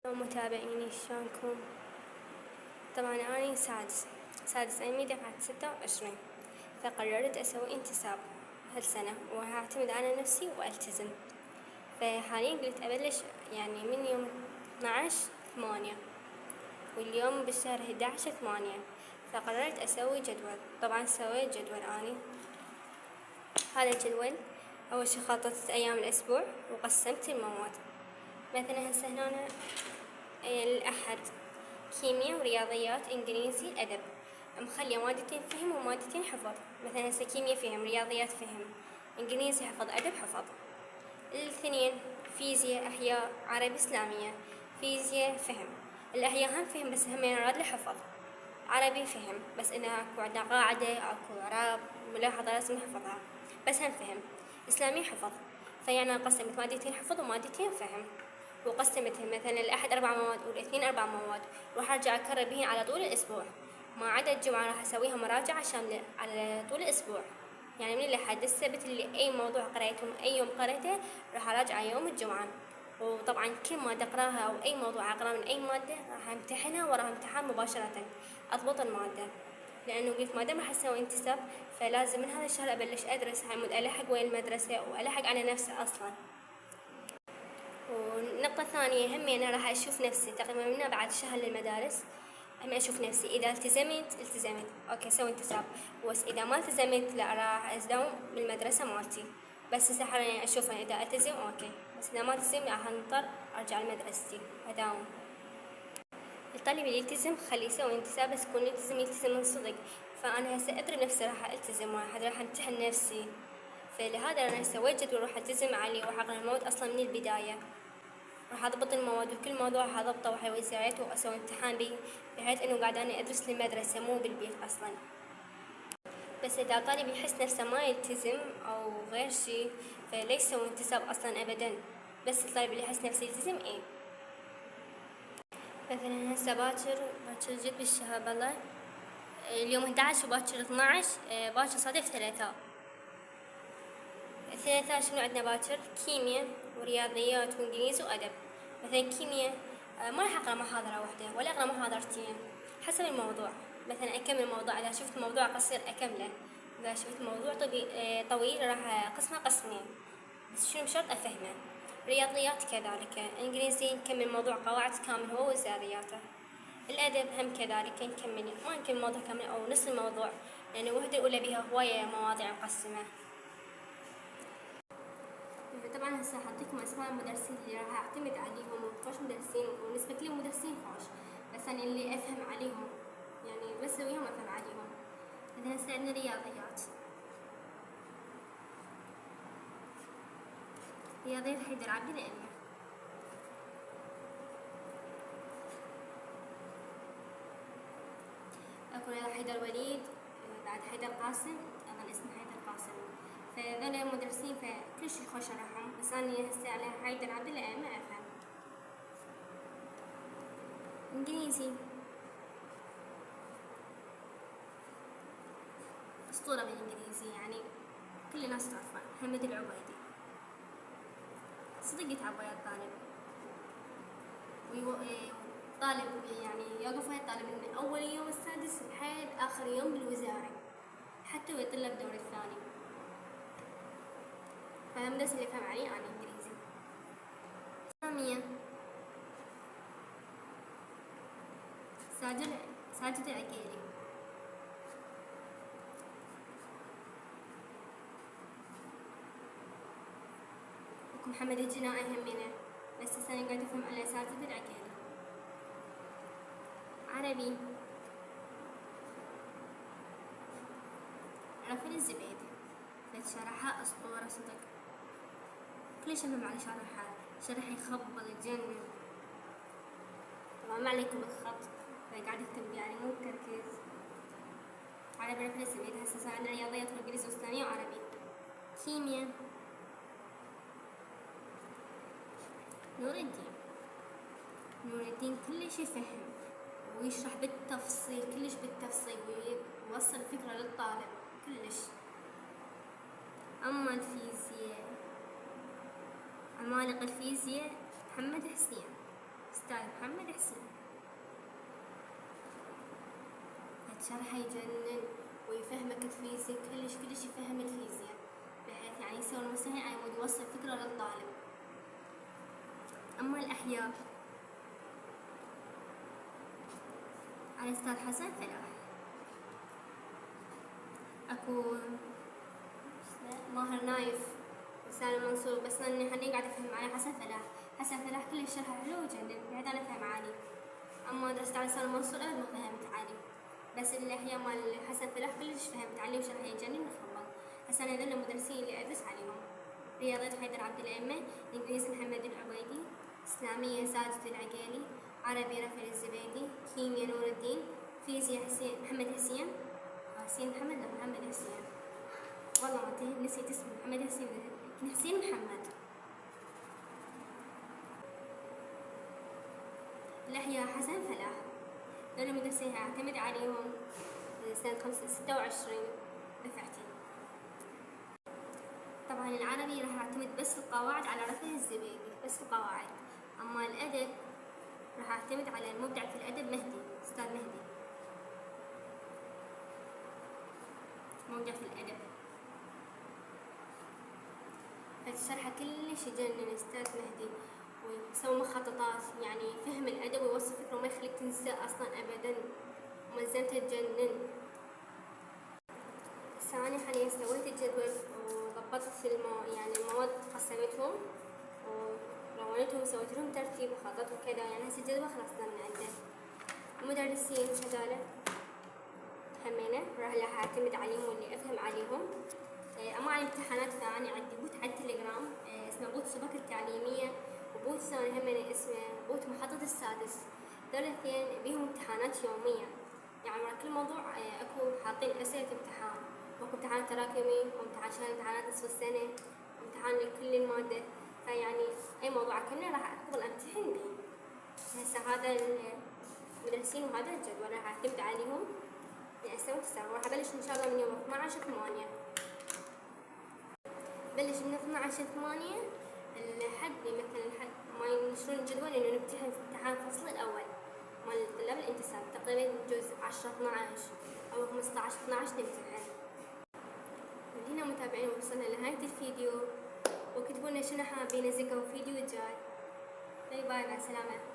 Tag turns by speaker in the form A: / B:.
A: متابعيني شلونكم؟ طبعا أنا سادس أمي دفعة 26، فقررت أسوي انتساب هالسنة وراح أعتمد على نفسي وألتزم. فحاليا قلت أبلش يعني من يوم 12/8، واليوم بالشهر 11/8، فقررت أسوي جدول. طبعا سويت جدول أني. هذا الجدول أول شي خططت أيام الأسبوع وقسمت المواد. مثلا هسه هنا الأحد كيمياء ورياضيات إنجليزي أدب، مخلية مادتين فهم ومادتين حفظ. مثلا هسه كيمياء فهم، رياضيات فهم، إنجليزي حفظ، أدب حفظ. الاثنين فيزياء أحياء عربي إسلامية. فيزياء فهم، الأحياء هم فهم بس هم ينراد لحفظ. عربي فهم بس إنها أكو عندنا قاعدة أكو إعراب ملاحظة لازم نحفظها، بس هم فهم. إسلامي حفظ، فيعني قسمت مادتين حفظ ومادتين فهم، وقسمتهم مثلا الأحد 4 مواد والاثنين 4 مواد، وراح أرجع أكرر بهن على طول الأسبوع. ما عدا الجمعة راح أسويها مراجعة شاملة على طول الأسبوع. يعني من الأحد للسبت اللي أي موضوع قرأته أي يوم قرأته راح أراجعه يوم الجمعة. وطبعا كل مادة أقراها أو أي موضوع أقرأه من أي مادة راح أمتحنها وراها امتحان مباشرة، أضبط المادة. لأنه قلت ما دام راح أسوي انتساب فلازم من هذا الشهر أبلش أدرس هالمود ألحق وين المدرسة وألحق على نفسي أصلا. ونقطة ثانية هم أنا راح أشوف نفسي تقريبا من بعد شهر للمدارس. هم أشوف نفسي إذا التزمت أوكي سوي انتساب، بس إذا ما التزمت لا راح أزدوم بالمدرسة مالتي. بس هسه حاليا أشوف إذا ألتزم أوكي، بس إذا ما التزم راح أضطر أرجع لمدرستي أداوم. الطالب اللي يلتزم خليه يسوي انتساب بس يكون يلتزم من صدق. فأنا هسه أدري نفسي راح ألتزم راح أمتحن نفسي، فلهذا أنا سويت جدول راح ألتزم عليه وراح أقرأ المواد أصلا من البداية. راح أضبط المواد وكل موضوع راح أضبطه وراح أسوي زيارات وأسوي امتحان به، بحيث إنه قاعدة أنا أدرس للمدرسة مو بالبيت أصلا. بس إذا طالب يحس نفسه ما يلتزم أو غير شي فليش يسوي انتساب أصلا أبدا. بس الطالب اللي يحس نفسه يلتزم مثلا هسه باكر جيت بالشهر بالله اليوم 11 وباكر 12، باكر صادف ثلاثاء. الثلاثاء شنو عندنا باكر؟ كيمياء ورياضيات وإنجليزي وأدب. مثلا كيمياء ما راح أقرأ محاضرة واحدة ولا أقرأ محاضرتين، حسب الموضوع. مثلا أكمل موضوع، إذا شفت موضوع قصير أكمله، إذا شفت موضوع طويل راح أقسمه قسمين، بس شنو بشرط أفهمه. رياضيات كذلك، إنجليزي نكمل موضوع قواعد كامل هو وزيادياته. الأدب هم كذلك نكمل، ما نكمل موضوع كامل أو نص الموضوع، لأن الوحدة الأولى بها هواية مواضيع مقسمة. طبعا هسه حاطيكم اسماء المدرسين اللي راح اعتمد عليهم، وخوش مدرسين ونسبة لي مدرسين خوش، بس انا اللي افهم عليهم يعني بسويهم افهم عليهم. مثلا هسه عندنا رياضيات حيدر عبد الأمير، اكو حيدر وليد، بعد حيدر قاسم، اظن اسمه حيدر قاسم. فذول مدرسين فكل شي خوش اشرحهم، بس انا هسه على حيدر عبد الأمير ما افهم. انجليزي أسطورة بالإنجليزي، يعني كل الناس تعرفه، محمد العبيدي. صدق يتعب ويا الطالب طالب يعني يوقف ويا الطالب من أول يوم السادس لحد آخر يوم بالوزارة، حتى ويطلع بدور الثاني. فالمدرس اللي فهم عليه أنا إنجليزي. إسلامية ساجد العقيلي. محمد الجنائي همينه، بس هسه أنا قاعدة أفهم على ساجد العقيلي. عربي رافل الزبيدي، شرحها أسطورة صدق، كلش أفهم على شرح يخبل يتجنن. طبعا ما عليكم بالخط فقاعد أكتب يعني مو بتركيز. عربي رافل الزبيدي. هسه صار عندنا رياضيات وإنجليزي وإسلامية وعربي. كيمياء نور الدين كلش يفهم ويشرح بالتفصيل، كلش بالتفصيل، ويوصل الفكرة للطالب كلش. أما الفيزياء، عمالقة الفيزياء محمد حسين، أستاذ محمد حسين. شرحه يجنن ويفهمك الفيزياء كلش يفهم الفيزياء، بحيث يعني يسوي المستحيل على مود يوصل فكرة للطالب. أما الأحياء على أستاذ حسن فلاح. أكو ماهر نايف وسالم منصور، بس أنا حاليا قاعدة أفهم على حسن فلاح. حسن فلاح كلش شرحه حلو ويجنن، بعد أنا أفهم عالي. أما درست على سالم منصور أبد ما فهمت عالي، بس الأحياء مال حسن فلاح كلش فهمت عليه وشرحه يجنن وخبل. هسه أنا هذول المدرسين اللي أدرس عليهم. رياضيات حيدر عبد الأئمة، إنجليزي محمد العبيدي، إسلامية ساجد العقيلي، عربي رفع الزبيدي، كيمياء نور الدين، فيزياء محمد حسين محمد لا محمد حسين، والله ما نسيت اسمه، محمد حسين محمد. الأحياء حسن فلاح، دول المدرسين أعتمد عليهم سنة 26 دفعتي. طبعا العربي راح أعتمد بس القواعد على رفع الزبيدي، بس القواعد. أما الأدب راح أعتمد على المبدع في الأدب مهدي، أستاذ مهدي مبدع في الأدب، فشرحه كلش يجنن أستاذ مهدي، ويسوي مخططات، يعني فهم الأدب ويوصف فكرة وما يخليك تنسى أصلا أبدا، وملزمته تجنن. هسه أنا حاليا سويت الجدول وضبطت يعني المواد قسمتهم ولونتهم وسويت لهم ترتيب وخطط وكذا، يعني هسه الجدول خلصنا من عنده. المدرسين هذولا همينة راح أعتمد عليهم واللي أفهم عليهم. أما عن الامتحانات فأنا عندي بوت على التليجرام اسمه بوت الشبكة التعليمية، وبوت ثاني همينة اسمه بوت محطة السادس. دول الاثنين بيهم امتحانات يومية، يعني مع كل موضوع أكو حاطين أسئلة امتحان، وأكو امتحان تراكمي وامتحان شهر امتحانات نصف السنة وامتحان لكل المادة، فيعني أي موضوع كله راح أقبل أمتحن به. هسه هذا المدرسين وهذا الجدول راح أعتمد عليهم لأسوي تسارع. راح أبلش إن شاء الله من يوم 12/8، بلش من 12/8 لحد ما ينشرون الجدول إنه نمتحن في امتحان الفصل الأول مال طلاب الانتساب، تقريبا جزء 10/12 أو 15/12 نمتحن. من هنا متابعين وصلنا لنهاية الفيديو، وكتبوا لنا شنو حابين أزيكم فيديو جاي. باي باي، مع السلامة.